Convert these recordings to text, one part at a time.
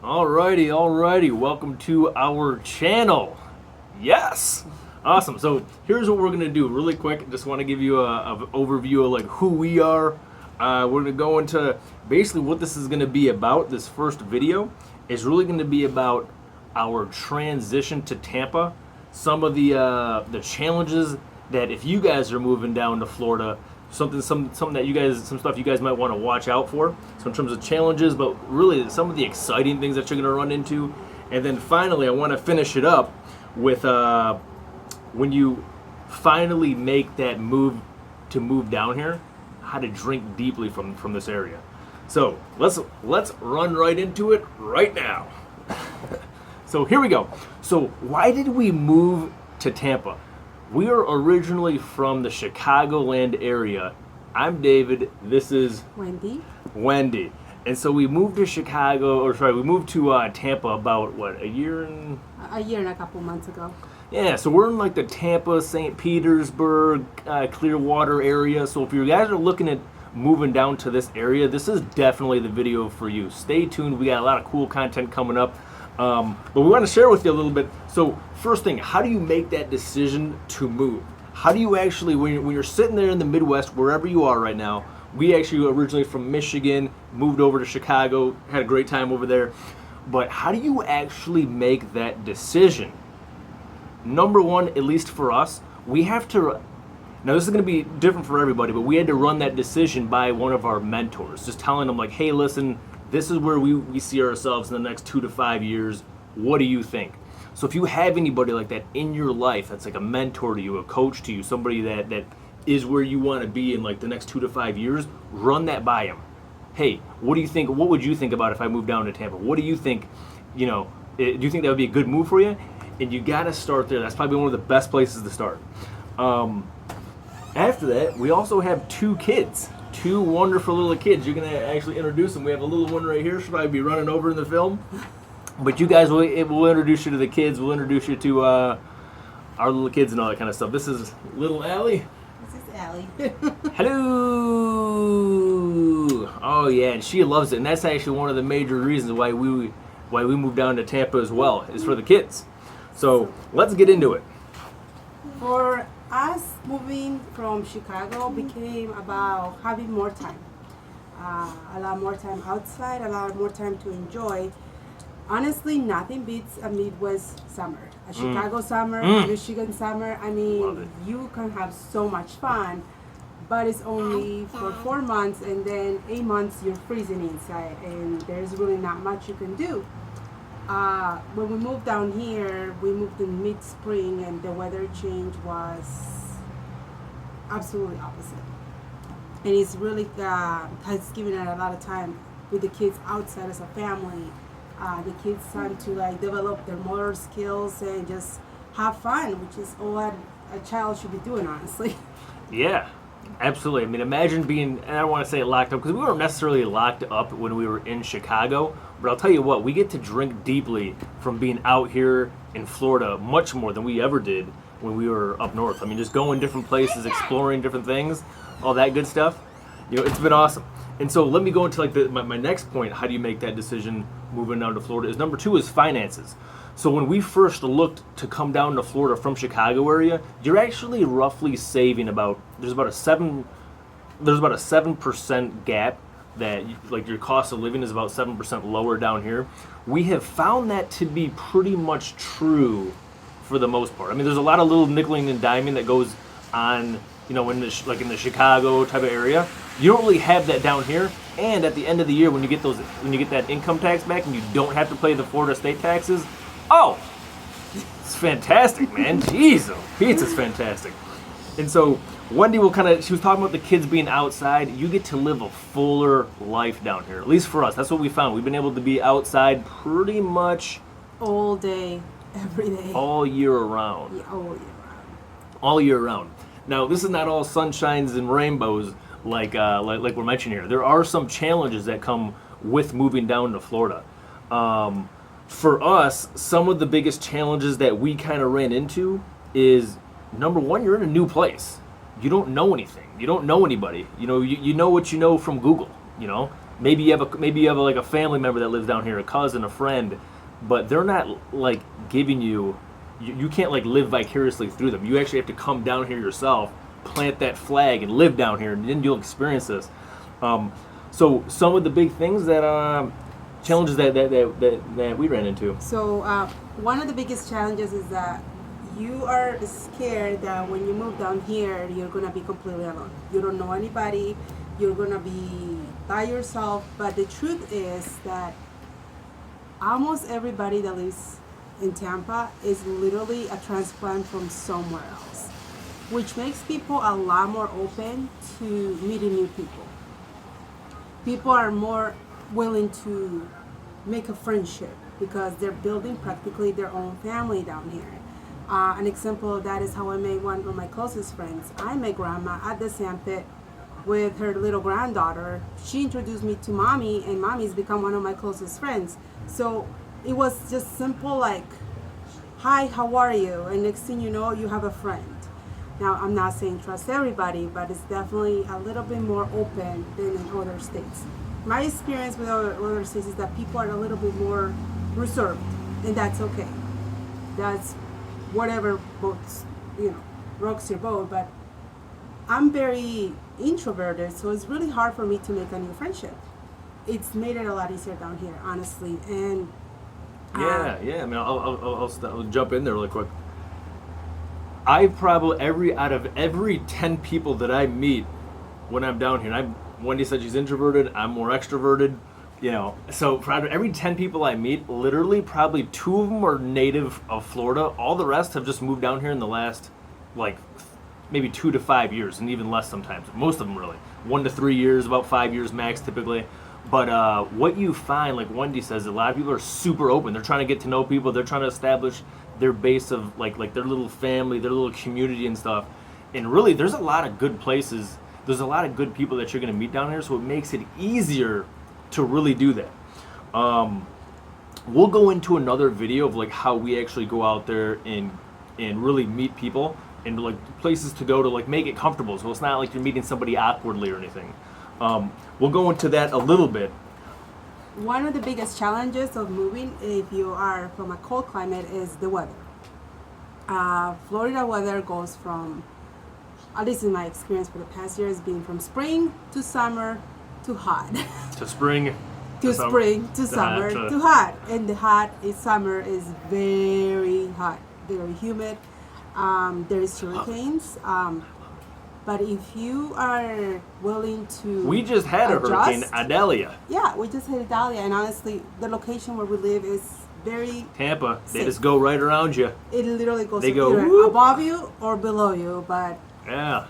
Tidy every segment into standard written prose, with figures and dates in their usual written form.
Alrighty. Welcome to our channel. Yes. Awesome. So here's what we're gonna do really quick. Just want to give you a overview of like who we are. We're gonna go into basically what this is gonna be about. This first video is really gonna be about our transition to Tampa. Some of the challenges that if you guys are moving down to Florida, something that some stuff you guys might want to watch out for. So in terms of challenges, but really some of the exciting things that you're going to run into. And then finally, I want to finish it up with when you finally make that move down here, how to drink deeply from this area. So let's run right into it right now. So here we go. So why did we move to Tampa? We are originally from the Chicagoland area. I'm David. This is Wendy. And so we moved to we moved to Tampa about a year and a couple months ago. Yeah, so we're in like the Tampa, St. Petersburg, Clearwater area. So if you guys are looking at moving down to this area, this is definitely the video for you. Stay tuned. We got a lot of cool content coming up. But we want to share with you a little bit. So first thing, how do you make that decision to move? How do you actually, when you're sitting there in the Midwest, wherever you are right now, we actually originally from Michigan, moved over to Chicago, had a great time over there. But how do you actually make that decision? Number one, at least for us, we have to, now this is going to be different for everybody, but we had to run that decision by one of our mentors, just telling them like, hey, listen, this is where we see ourselves in the next 2 to 5 years. What do you think? So if you have anybody like that in your life that's like a mentor to you, a coach to you, somebody that is where you want to be in like the next 2 to 5 years, run that by them. Hey, what do you think? What would you think about if I moved down to Tampa? What do you think? Do you think that would be a good move for you? And you got to start there. That's probably one of the best places to start. After that, we also have 2 kids. 2 wonderful little kids. You're going to actually introduce them. We have a little one right here. She'll probably be running over in the film. But you guys, we'll introduce you to the kids. We'll introduce you to our little kids and all that kind of stuff. This is little Allie. This is Allie. Hello. Oh, yeah, and she loves it. And that's actually one of the major reasons why we moved down to Tampa as well, is for the kids. So let's get into it. For us, moving from Chicago became about having more time. A lot more time outside, a lot more time to enjoy. Honestly, nothing beats a Midwest summer. A Chicago summer, a Michigan summer. I mean, you can have so much fun, but it's only for 4 months, and then 8 months you're freezing inside, and there's really not much you can do. When we moved down here, we moved in mid-spring, and the weather change was absolutely opposite. And it's really has given us a lot of time with the kids outside as a family. The kids time to like develop their motor skills and just have fun, which is all a child should be doing, honestly. Yeah, absolutely. I mean, imagine being, and I don't want to say locked up, because we weren't necessarily locked up when we were in Chicago, but I'll tell you what, we get to drink deeply from being out here in Florida much more than we ever did when we were up north. I mean, just going different places, exploring different things, all that good stuff. It's been awesome. And so let me go into like my next point. How do you make that decision moving down to Florida? Is number 2 is finances. So when we first looked to come down to Florida from Chicago area, you're actually roughly saving there's about a 7% gap that like your cost of living is about 7% lower down here. We have found that to be pretty much true for the most part. I mean, there's a lot of little nickeling and diming that goes on, in the Chicago type of area. You don't really have that down here. And at the end of the year, when you get that income tax back and you don't have to pay the Florida state taxes, oh, it's fantastic, man. Jeez, pizza's fantastic. And so Wendy she was talking about the kids being outside. You get to live a fuller life down here, at least for us. That's what we found. We've been able to be outside pretty much all day, every day. All year around. Yeah, all year round. All year round. Now, this is not all sunshines and rainbows like we're mentioning here. There are some challenges that come with moving down to Florida. For us, some of the biggest challenges that we kind of ran into is, number one, you're in a new place. You don't know anything. You don't know anybody. You know what you know from Google. maybe you have like a family member that lives down here, a cousin, a friend, but they're not like giving you can't like live vicariously through them. You actually have to come down here yourself, plant that flag, and live down here, and then you'll experience this. So some of the big things that challenges that we ran into. So one of the biggest challenges is that you are scared that when you move down here, you're gonna be completely alone. You don't know anybody. You're gonna be by yourself. But the truth is that almost everybody that lives in Tampa is literally a transplant from somewhere else, which makes people a lot more open to meeting new people. People are more willing to make a friendship because they're building practically their own family down here. An example of that is how I made one of my closest friends. I met grandma at the sandpit with her little granddaughter. She introduced me to mommy, and mommy's become one of my closest friends. So it was just simple like, hi, how are you? And next thing you know, you have a friend. Now, I'm not saying trust everybody, but it's definitely a little bit more open than in other states. My experience with other states is that people are a little bit more reserved, and that's okay. That's whatever boats, rocks your boat, but I'm very introverted, so it's really hard for me to make a new friendship. It's made it a lot easier down here, honestly, and Yeah. I mean, I'll jump in there really quick. I've probably out of every 10 people that I meet when I'm down here, Wendy said she's introverted, I'm more extroverted, so probably every 10 people I meet, literally probably 2 of them are native of Florida. All the rest have just moved down here in the last, like, maybe 2 to 5 years, and even less sometimes. Most of them really. 1 to 3 years, about 5 years max typically. But what you find, like Wendy says, a lot of people are super open. They're trying to get to know people. They're trying to establish their base of like their little family, their little community and stuff. And really, there's a lot of good places. There's a lot of good people that you're going to meet down here, so it makes it easier to really do that. We'll go into another video of like how we actually go out there and really meet people and like places to go to like make it comfortable. So it's not like you're meeting somebody awkwardly or anything. We'll go into that a little bit. one of the biggest challenges of moving, if you are from a cold climate, is the weather. Florida weather goes from, at least in my experience for the past years, being from spring to summer to hot. To spring. To spring to summer to hot. And the summer is very hot, very humid. There is hurricanes. But if you are willing to We just had a hurricane, adjust- Idalia. Yeah, we just had Idalia, and honestly, the location where we live is very Tampa. They safe. just go right around you. It literally goes They go, either whoop. above you or below you, but Yeah.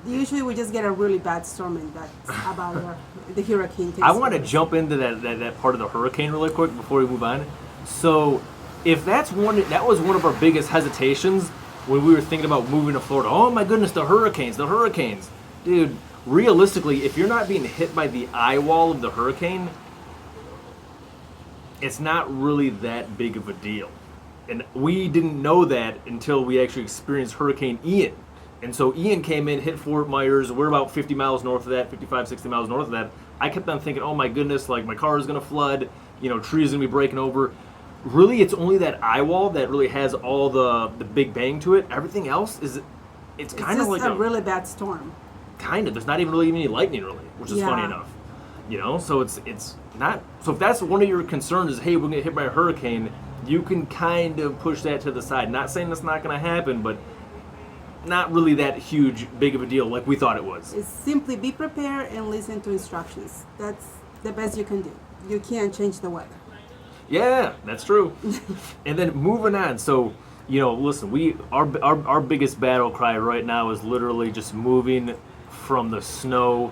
usually we just get a really bad storm, and that's about the hurricane. I want to jump into that part of the hurricane really quick before we move on. So, if that was one of our biggest hesitations when we were thinking about moving to Florida. Oh my goodness, the hurricanes. Dude, realistically, if you're not being hit by the eye wall of the hurricane, it's not really that big of a deal. And we didn't know that until we actually experienced Hurricane Ian. And so Ian came in, hit Fort Myers. We're about 50 miles north of that, 55, 60 miles north of that. I kept on thinking, oh my goodness, like my car is going to flood, trees going to be breaking over. Really, it's only that eye wall that really has all the big bang to it. Everything else it's kind of like a really bad storm. Kind of. There's not even really any lightning, really, which is funny enough. So it's not. So if that's one of your concerns is, hey, we're gonna get hit by a hurricane, you can kind of push that to the side. Not saying that's not gonna happen, but not really that big of a deal like we thought it was. It's simply be prepared and listen to instructions. That's the best you can do. You can't change the weather. Yeah, that's true. And then moving on. So, listen, our biggest battle cry right now is literally just moving from the snow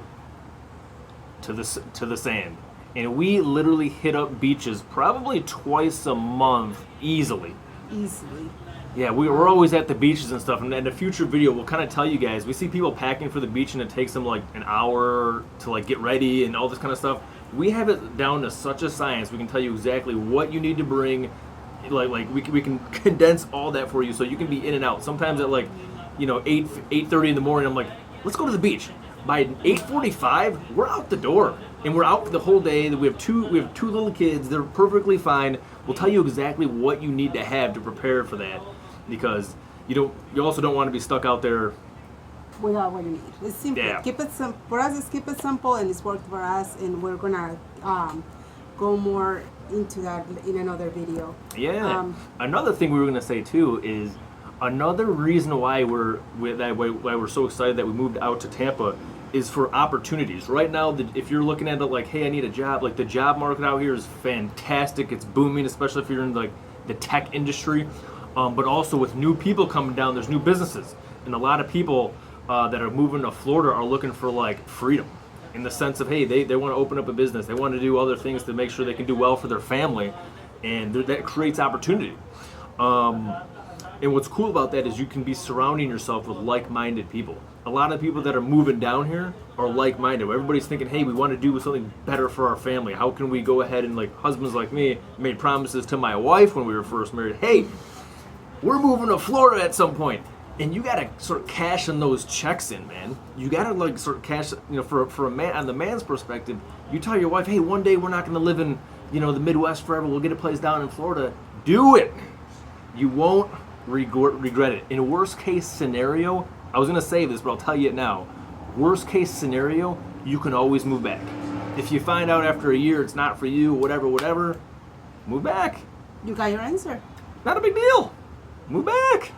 to the sand. And we literally hit up beaches probably twice a month easily. Yeah, we're always at the beaches and stuff. And in a future video, we'll kind of tell you guys. We see people packing for the beach and it takes them like an hour to like get ready and all this kind of stuff. We have it down to such a science. We can tell you exactly what you need to bring. Like we can condense all that for you so you can be in and out. Sometimes at 8:30 in the morning, I'm like, let's go to the beach. By 8:45, we're out the door. And we're out the whole day. We have two little kids. They're perfectly fine. We'll tell you exactly what you need to have to prepare for that, because you also don't want to be stuck out there. Without what you need. It's simple. Yeah. Keep it simple. For us, it's keep it simple, and it's worked for us. And we're gonna go more into that in another video. Yeah. Another thing we were gonna say too is another reason why we're so excited that we moved out to Tampa is for opportunities. Right now, if you're looking at it like, hey, I need a job, like the job market out here is fantastic. It's booming, especially if you're in like the tech industry. But also with new people coming down, there's new businesses, and a lot of people that are moving to Florida are looking for like freedom, in the sense of, hey, they want to open up a business, they want to do other things to make sure they can do well for their family, and that creates opportunity. And what's cool about that is you can be surrounding yourself with like-minded people. A lot of people that are moving down here are like-minded. Everybody's thinking, hey, we want to do something better for our family. How can we go ahead and, like, husbands like me made promises to my wife when we were first married. Hey, we're moving to Florida at some point. And you gotta sort of cash in those checks in, man. You gotta like sort of cash, for a man, on the man's perspective, you tell your wife, hey, one day we're not gonna live in, the Midwest forever. We'll get a place down in Florida. Do it. You won't regret it. In worst case scenario, I was gonna say this, but I'll tell you it now. Worst case scenario, you can always move back. If you find out after a year it's not for you, whatever, move back. You got your answer. Not a big deal. Move back.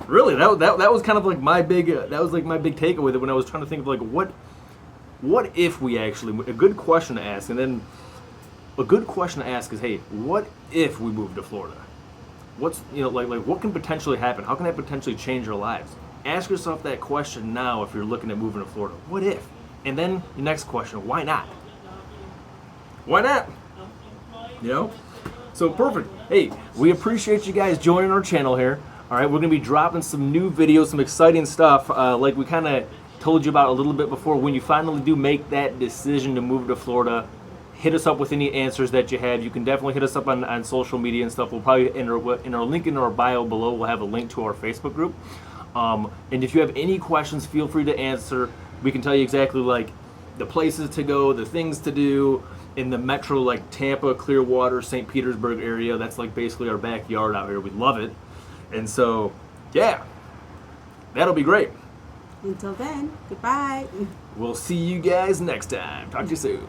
Really, that was kind of like my big my big takeaway with it when I was trying to think of like what if we actually, a good question to ask, and then a good question to ask is, hey, what if we move to Florida? What's like what can potentially happen? How can that potentially change our lives? Ask yourself that question now if you're looking at moving to Florida. What if? And then the next question, why not? Why not? So perfect. Hey, we appreciate you guys joining our channel here. All right, we're going to be dropping some new videos, some exciting stuff, like we kind of told you about a little bit before. When you finally do make that decision to move to Florida, hit us up with any answers that you have. You can definitely hit us up on social media and stuff. We'll probably, in our link in our bio below, we'll have a link to our Facebook group. And if you have any questions, feel free to answer. We can tell you exactly like the places to go, the things to do in the metro, like Tampa, Clearwater, St. Petersburg area. That's like basically our backyard out here. We love it. And so, yeah, that'll be great. Until then, goodbye. We'll see you guys next time. Talk to you soon.